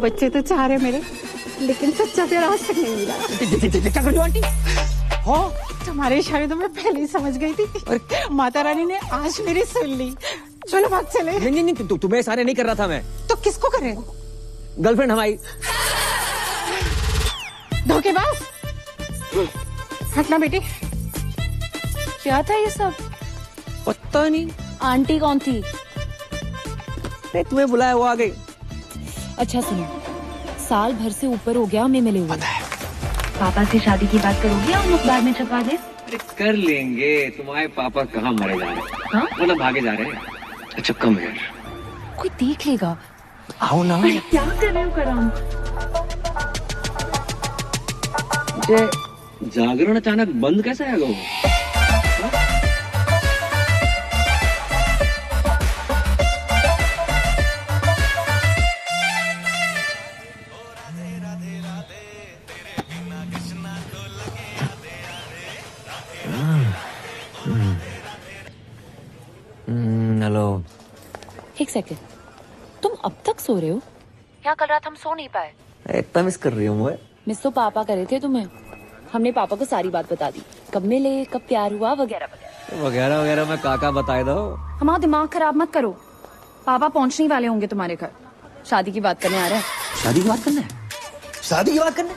बच्चे तो चाह रहे मेरे, लेकिन सच्चा प्यार आज तक नहीं मिला। क्या कर रही हो आंटी? हो तुम्हारे इशारे तो मैं पहले ही समझ गई थी। माता रानी ने आज मेरी सुन ली। चलो भाग चले। नहीं, तुम्हें इशारे नहीं कर रहा था मैं। तो किसको कर रहे हो? गर्लफ्रेंड हमारी। धोखेबाज, हटना बेटी। क्या था ये सब? पता नहीं। आंटी कौन थी? तुम्हें बुलाया, वो आ गई। अच्छा सुनो, साल भर से ऊपर हो गया हमें मिले हुए। पापा से शादी की बात करोगे हम अखबार में छपवा दे? अरे कर लेंगे, तुम्हारे पापा कहाँ मरे जा रहे हैं? हाँ? मतलब भागे जा रहे हैं। अच्छा कम है, कोई देख लेगा। आओ ना। क्या कर रहे हो कराम? जागरण अचानक बंद कैसे आएगा वो? हेलो। एक सेकंड, तुम अब तक सो रहे हो? क्या कल रात हम सो नहीं पाए? इतना मिस कर रही हूँ मैं। मिस तो पापा करे थे तुम्हें। हमने पापा को सारी बात बता दी, कब मिले, कब प्यार हुआ, वगैरह वगैरह। वगैरह वगैरह मैं काका बताए दो। हमारा दिमाग खराब मत करो। पापा पहुंचने वाले होंगे तुम्हारे घर, शादी की बात करने आ रहे हैं। शादी की बात करना है? शादी की बात करना है?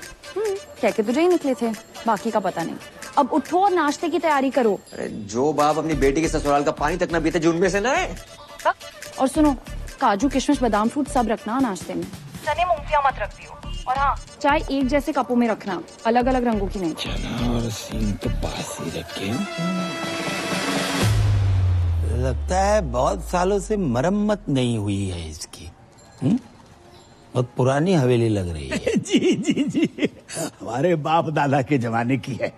कह के तुझे ही निकले थे, बाकी का पता नहीं। अब उठो और नाश्ते की तैयारी करो। अरे जो बाप अपनी बेटी के ससुराल का पानी तक न पीते, जो उनमें से ना है। और सुनो, काजू किशमिश बादाम फ्रूट सब रखना नाश्ते में। चने मूंगफलियां मत रख दियो। और हाँ, चाय एक जैसे कपों में रखना, अलग अलग रंगों की नहीं। चना और सींग तो पास ही रखे। लगता है बहुत सालों से मरम्मत नहीं हुई है इसकी। बहुत पुरानी हवेली लग रही है। जी हमारे बाप दादा के जमाने की है।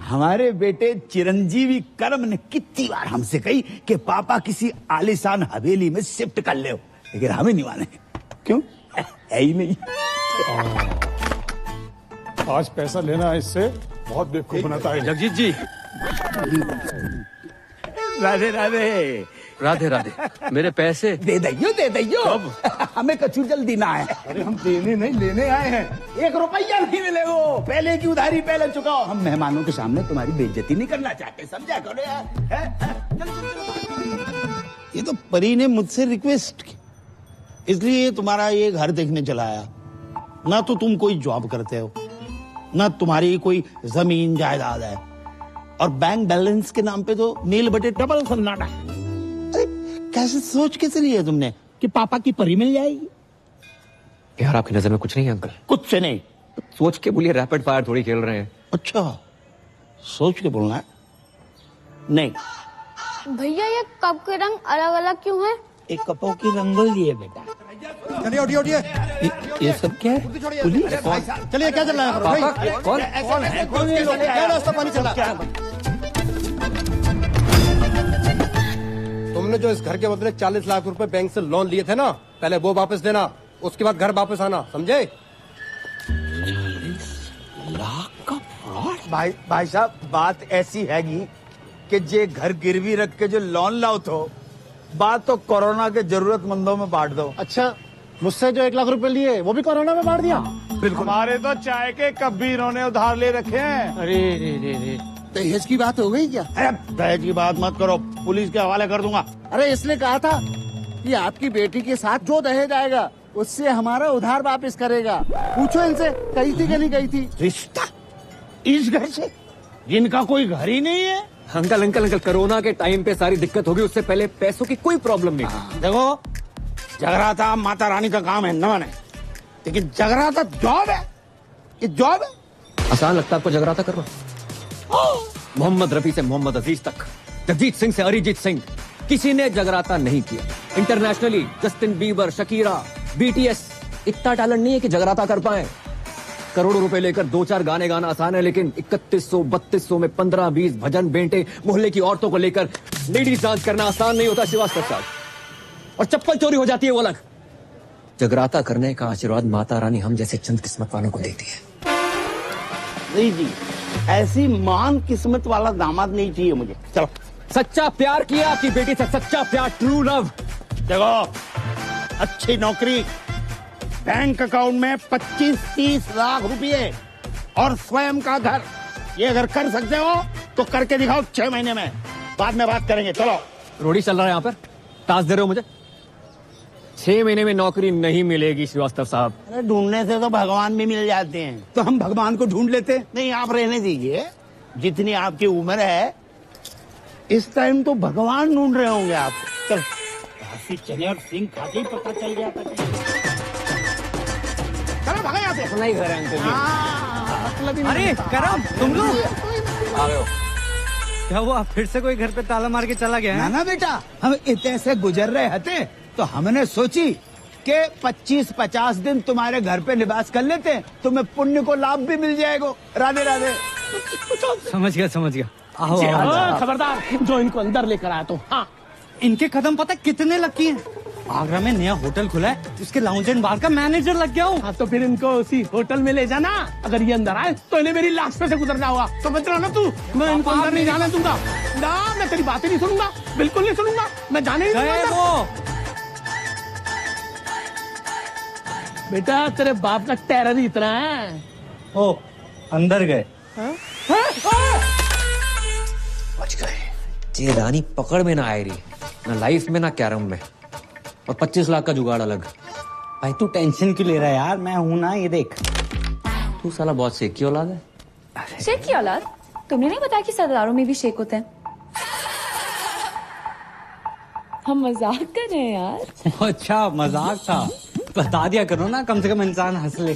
हमारे बेटे चिरंजीवी कर्म ने कितनी बार हमसे कही कि पापा किसी आलीशान हवेली में शिफ्ट कर ले, लेकिन हमें नहीं माने। क्यों? है ही नहीं। आज पैसा लेना है इससे बहुत बेवकूफ बनाता है। जगजीत जी, राधे राधे। राधे राधे। मेरे पैसे दे दैयो। हमें कछु जल्दी ना है। अरे हम देने नहीं लेने आए हैं। 1 रुपया नहीं मिलेगा। पहले की उधारी पहले चुकाओ। हम मेहमानों के सामने तुम्हारी बेइज्जती नहीं करना चाहते, समझा करो यार। चल। ये तो परी ने मुझसे रिक्वेस्ट की, इसलिए तुम्हारा ये घर देखने चला आया। ना तो तुम कोई जॉब करते हो, ना तुम्हारी कोई जमीन जायदाद है, और बैंक बैलेंस के नाम पे तो नील बटे डबल सन्नाटा। अरे कैसे सोच के चली है तुमने कि पापा की परी मिल जाएगी? यार आपकी नजर में कुछ नहीं है अंकल? कुछ से नहीं। सोच के बोलिए, रैपिड फायर थोड़ी खेल रहे हैं। अच्छा, सोच के बोलना है। नहीं भैया, ये कप के रंग अलग अलग क्यों हैं? एक कपों की रंगोली है बेटा। चलिए उठिए। ये सब क्या है? पुलिस? चलिए, क्या चल रहा है? पापा कौन? क्या रास्ता पानी चल रहा है? तुमने जो इस घर के बदले 40 लाख रुपए बैंक से लोन लिए थे ना, पहले वो वापस देना, उसके बाद घर वापस आना, समझे? 40 लाख का फ्रॉड? भाई साहब, बात ऐसी हैगी कि जे घर गिरवी रख के जो लोन लाओ तो बात तो कोरोना के जरूरतमंदों में बांट दो। अच्छा, मुझसे जो 1 लाख रुपए लिए वो भी कोरोना में बांट दिया? बिल्कुल। हमारे तो चाय के कप भी इन्होंने उधार ले रखे हैं। अरे दहेज की बात हो गई क्या? अरे दहेज की बात मत करो, पुलिस के हवाले कर दूंगा। अरे इसने कहा था कि आपकी बेटी के साथ जो दहेज आएगा उससे हमारा उधार वापस करेगा। पूछो इनसे, गई थी कि नहीं गई थी? रिश्ता इस घर से, जिनका कोई घर ही नहीं है। अंकल, कोरोना के टाइम पे सारी दिक्कत होगी, उससे पहले पैसों की कोई प्रॉब्लम नहीं थी। देखो, जगराता माता रानी का काम है न माने, लेकिन जगराता जॉब है। ये जॉब है। आसान लगता है आपको जगराता करना? मोहम्मद रफी से मोहम्मद अजीज तक, जगजीत सिंह से अरिजीत सिंह, किसी ने जगराता नहीं किया। Internationally Justin Bieber, Shakira, BTS, इतना टैलेंट नहीं है कि जगराता कर पाए। करोड़ों रुपए लेकर 2-4 गाने गाना आसान है, लेकिन 3100-3200 में 15-20 भजन बेंटे मोहल्ले की औरतों को लेकर लेडीज डांस करना आसान नहीं होता श्रीवास्तव साहब। और चप्पल चोरी हो जाती है वो अलग। जगराता करने का आशीर्वाद माता रानी हम जैसे चंद किस्मत वालों को देती है। नहीं जी, ऐसी महान किस्मत वाला दामाद नहीं चाहिए मुझे। चलो। सच्चा प्यार किया आपकी बेटी से, सच्चा प्यार, ट्रू लव। देखो, अच्छी नौकरी, बैंक अकाउंट में 25-30 लाख रुपए और स्वयं का घर, ये अगर कर सकते हो तो करके दिखाओ 6 महीने में, बाद में बात करेंगे। चलो। रोडी चल रहा है यहाँ पर, टास्क दे रहे हो मुझे। 6 महीने में नौकरी नहीं मिलेगी श्रीवास्तव साहब। अरे ढूंढने से तो भगवान भी मिल जाते हैं। तो हम भगवान को ढूंढ लेते। नहीं, आप रहने दीजिए, जितनी आपकी उम्र है इस टाइम तो भगवान ढूंढ रहे होंगे आप। चल, चने और सिंह खाते ही पता चल जाता है। चलो भागा यहाँ से। नहीं घर अंकल जी। अरे करम, तुम लोग आ गए हो। क्या हुआ, फिर से कोई घर पे ताला मार के चला गया है? ना बेटा, हम इतने से गुजर रहे थे तो हमने सोची कि 25-50 दिन तुम्हारे घर पे निवास कर लेते, तुम्हें पुण्य को लाभ भी मिल जाएगा। राधे राधे। समझ गया। आओ, आओ। खबरदार, जो इनको अंदर लेकर आया तो। हाँ, इनके कदम पता कितने लकी हैं? आगरा में नया होटल खुला है, उसके लाउंज एंड बार का मैनेजर लग गया हूँ। हाँ, तो फिर इनको उसी होटल में ले जाना। अगर ये अंदर आए तो इन्हें मेरी लाश पे से गुजरना होगा। समझ रहा ना तू? मैं इनको अंदर नहीं जाने दूंगा। ना, मैं तेरी बातें नहीं सुनूंगा, बिल्कुल नहीं सुनूंगा। मैं जाने ही नहीं दूंगा। बेटा, तेरे बाप का टेरर ही इतना है। ओ, अंदर गए। बच गए। ये रानी पकड़ में ना आए रही, ना लाइफ में ना कैरम में, और 25 लाख का जुगाड़ अलग। भाई तू टेंशन क्यों ले रहा है यार, मैं हूं ना, ये देख। तू साला बहुत शेख की औलाद है। शेख की औलाद? तुमने नहीं बताया कि सरदारों में भी शेख होते हैं? हम मजाक कर रहे हैं यार। अच्छा, मजाक था, बता दिया करो ना, कम से कम इंसान हंस ले।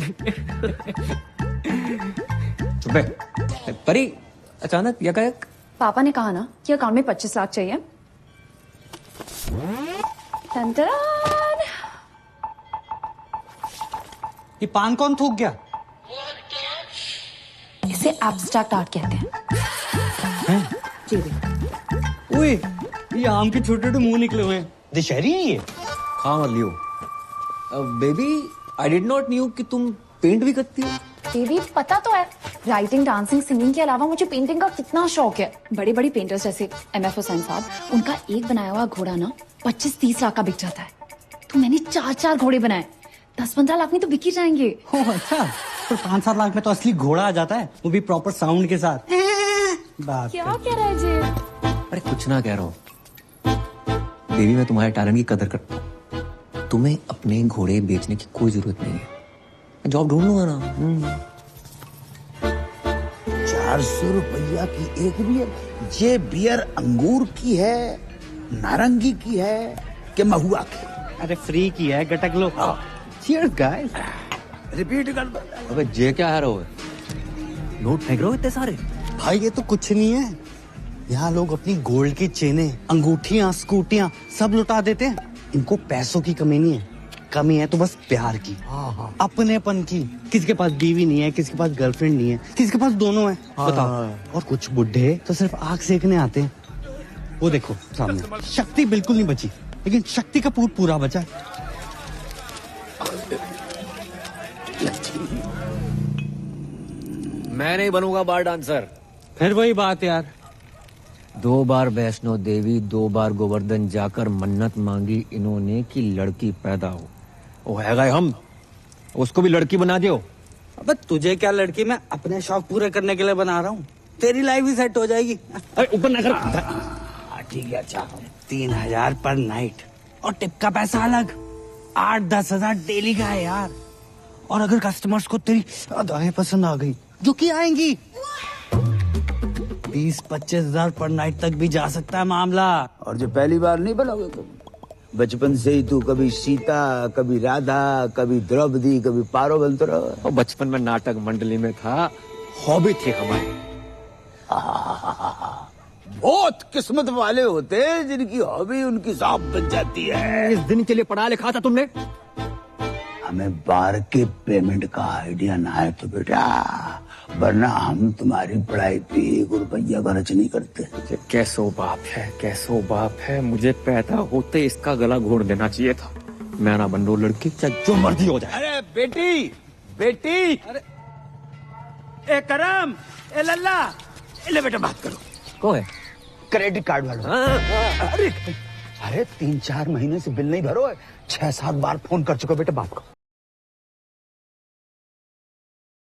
परी अचानक यकायक पापा ने कहा ना कि अकाउंट में 25 लाख चाहिए। टन-टन। ये पान कौन थूक गया? इसे एब्स्ट्रैक्ट आर्ट कहते हैं। जी देखो। ओए, ये आम के छोटे छोटे मुंह निकले हुए हैं, दशहरी है ये। खा मत लियो। Baby, I did not knew कि तुम पेंट भी करती हो। बेबी, पता तो है, राइटिंग, डांसिंग, सिंगिंग के अलावा मुझे पेंटिंग का कितना शौक है। बड़ी बड़ी पेंटर्स जैसे MF हुसैन साहब, उनका एक बनाया हुआ घोड़ा ना 25-30 लाख का बिक जाता है। तो मैंने 4-4 घोड़े बनाए, 10-15 लाख में तो बिक ही जाएंगे। ओह अच्छा, तो 5-7 लाख में तो असली घोड़ा आ जाता है, वो भी प्रॉपर साउंड के साथ। क्या कह रहा है जी? अरे कुछ ना कह रहा हूँ बेबी, मैं तुम्हारे टैलेंट की कदर करता हूँ। तुम्हें अपने घोड़े बेचने की कोई जरूरत नहीं है, मैं जॉब ढूंढ लूंगा ना। 400 रुपया की एक बियर? ये बियर अंगूर की है, नारंगी की है कि महुआ की? अरे फ्री की है, गटक लो। Cheers guys. रिपीट कर। अबे जे क्या है रहो, नोट फेंक रहे हो इतने सारे? भाई ये तो कुछ नहीं है, यहाँ लोग अपनी गोल्ड की चेनें, अंगूठियां, स्कूटियां सब लुटा देते हैं। इनको पैसों की कमी नहीं है, कमी है तो बस प्यार की, अपनेपन की। किसी के पास बीवी नहीं है, किसी के पास गर्लफ्रेंड नहीं है, किसी के पास दोनों है। बताओ। और कुछ बुढ़े तो सिर्फ आग सेकने आते हैं। वो देखो सामने, शक्ति बिल्कुल नहीं बची, लेकिन शक्ति कपूर पूरा बचा। मैं नहीं बनूंगा बार डांसर। फिर वही बात यार, 2 बार वैष्णो देवी, 2 बार गोवर्धन जाकर मन्नत मांगी इन्होंने कि लड़की पैदा हो। वो है गए हम, उसको भी लड़की बना दियो। अब तुझे क्या लड़की, मैं अपने शौक पूरे करने के लिए बना रहा हूँ। तेरी लाइफ भी सेट हो जाएगी। अरे ऊपर ना कर। ठीक है, अच्छा 3000 पर नाइट, और टिप का पैसा अलग। 8-10 हजार डेली का है यार। और अगर कस्टमर्स को तेरी अदाएं पसंद आ गई, जो कि आएंगी, 20-25 हजार पर नाइट तक भी जा सकता है मामला। और जो पहली बार नहीं बनोगे तुम, बचपन से ही तू कभी सीता, कभी राधा, कभी द्रौपदी, कभी पारो बनते रहो। बचपन में नाटक मंडली में था, हॉबी थी हमारी। बहुत किस्मत वाले होते हैं जिनकी हॉबी उनकी जॉब बन जाती है। इस दिन के लिए पढ़ा लिखा था तुमने? हमें बार के पेमेंट का आइडिया ना है तो बेटा, वरना हम तुम्हारी पढ़ाई पे 1 रुपया खर्च नहीं करते। कैसो बाप है, कैसो बाप है। मुझे पैदा होते इसका गला घोट देना चाहिए था। मैं ना बन रो लड़की, चाहे जो मर्जी हो जाए। अरे बेटी, बेटी, अरे ए करम, ए लल्ला, ले बेटा बात करो। कौन है? क्रेडिट कार्ड वाला। अरे 3-4 महीने से बिल नहीं भरो है, 6-7 बार फोन कर चुका बेटा बाप को।